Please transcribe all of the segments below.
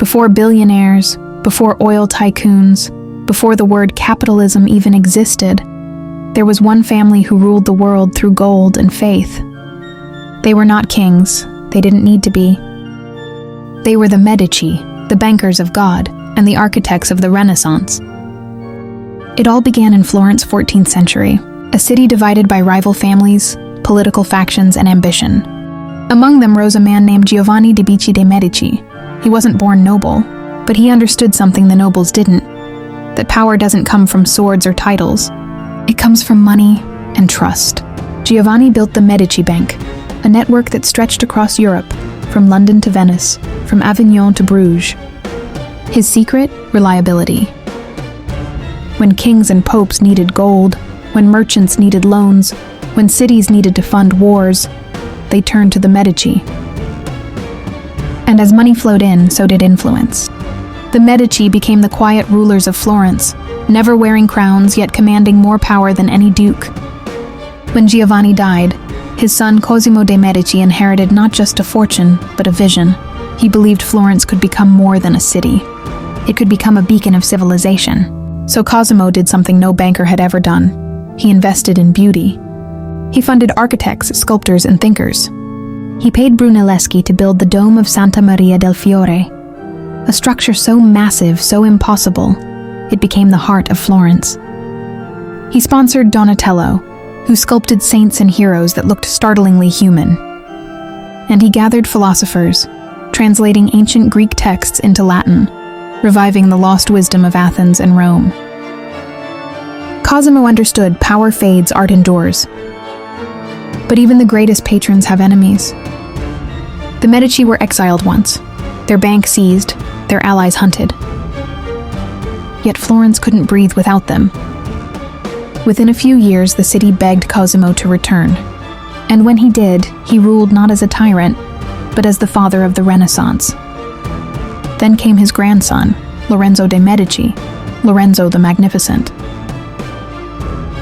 Before billionaires, before oil tycoons, before the word capitalism even existed, there was one family who ruled the world through gold and faith. They were not kings. They didn't need to be. They were the Medici, the bankers of God, and the architects of the Renaissance. It all began in Florence, 14th century, a city divided by rival families, political factions, and ambition. Among them rose a man named Giovanni de' Medici. He wasn't born noble, but he understood something the nobles didn't, that power doesn't come from swords or titles. It comes from money and trust. Giovanni built the Medici Bank, a network that stretched across Europe, from London to Venice, from Avignon to Bruges. His secret? Reliability. When kings and popes needed gold, when merchants needed loans, when cities needed to fund wars, they turned to the Medici. And as money flowed in, so did influence. The Medici became the quiet rulers of Florence, never wearing crowns yet commanding more power than any duke. When Giovanni died, his son Cosimo de' Medici inherited not just a fortune, but a vision. He believed Florence could become more than a city. It could become a beacon of civilization. So Cosimo did something no banker had ever done. He invested in beauty. He funded architects, sculptors, and thinkers. He paid Brunelleschi to build the Dome of Santa Maria del Fiore, a structure so massive, so impossible, it became the heart of Florence. He sponsored Donatello, who sculpted saints and heroes that looked startlingly human. And he gathered philosophers, translating ancient Greek texts into Latin, reviving the lost wisdom of Athens and Rome. Cosimo understood power fades, art endures. But even the greatest patrons have enemies. The Medici were exiled once, their bank seized, their allies hunted. Yet Florence couldn't breathe without them. Within a few years, the city begged Cosimo to return. And when he did, he ruled not as a tyrant, but as the father of the Renaissance. Then came his grandson, Lorenzo de' Medici, Lorenzo the Magnificent.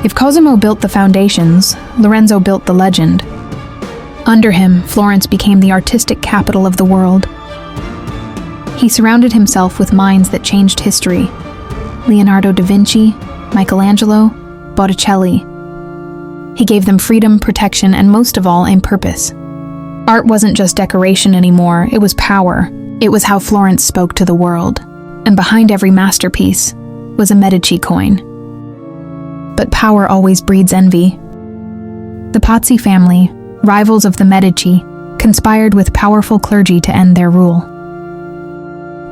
If Cosimo built the foundations, Lorenzo built the legend. Under him, Florence became the artistic capital of the world. He surrounded himself with minds that changed history: Leonardo da Vinci, Michelangelo, Botticelli. He gave them freedom, protection, and most of all, a purpose. Art wasn't just decoration anymore, it was power. It was how Florence spoke to the world. And behind every masterpiece was a Medici coin. But power always breeds envy. The Pazzi family, rivals of the Medici, conspired with powerful clergy to end their rule.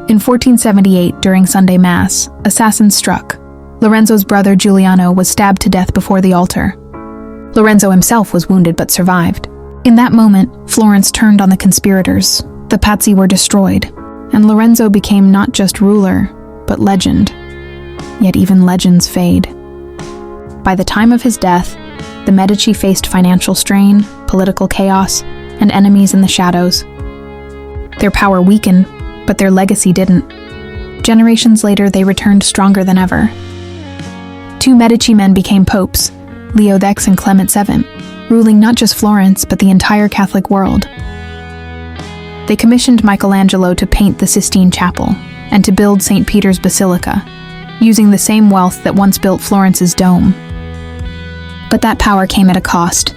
In 1478, during Sunday Mass, assassins struck. Lorenzo's brother Giuliano was stabbed to death before the altar. Lorenzo himself was wounded but survived. In that moment, Florence turned on the conspirators. The Pazzi were destroyed, and Lorenzo became not just ruler, but legend. Yet even legends fade. By the time of his death, the Medici faced financial strain, political chaos, and enemies in the shadows. Their power weakened, but their legacy didn't. Generations later, they returned stronger than ever. Two Medici men became popes, Leo X and Clement VII, ruling not just Florence, but the entire Catholic world. They commissioned Michelangelo to paint the Sistine Chapel and to build St. Peter's Basilica, using the same wealth that once built Florence's dome. But that power came at a cost.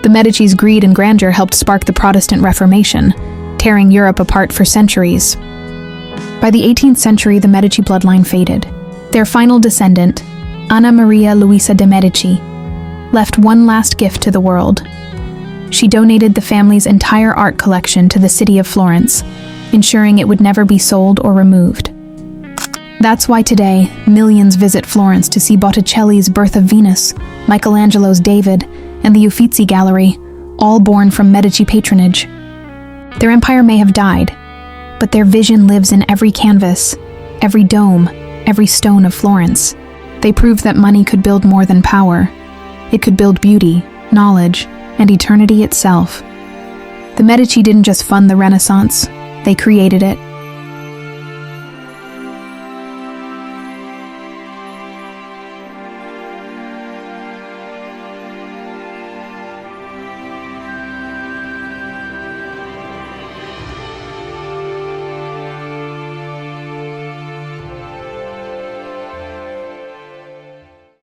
The Medici's greed and grandeur helped spark the Protestant Reformation, tearing Europe apart for centuries. By the 18th century, the Medici bloodline faded. Their final descendant, Anna Maria Luisa de' Medici, left one last gift to the world. She donated the family's entire art collection to the city of Florence, ensuring it would never be sold or removed. That's why today, millions visit Florence to see Botticelli's Birth of Venus, Michelangelo's David, and the Uffizi Gallery, all born from Medici patronage. Their empire may have died, but their vision lives in every canvas, every dome, every stone of Florence. They proved that money could build more than power. It could build beauty, knowledge, and eternity itself. The Medici didn't just fund the Renaissance, they created it.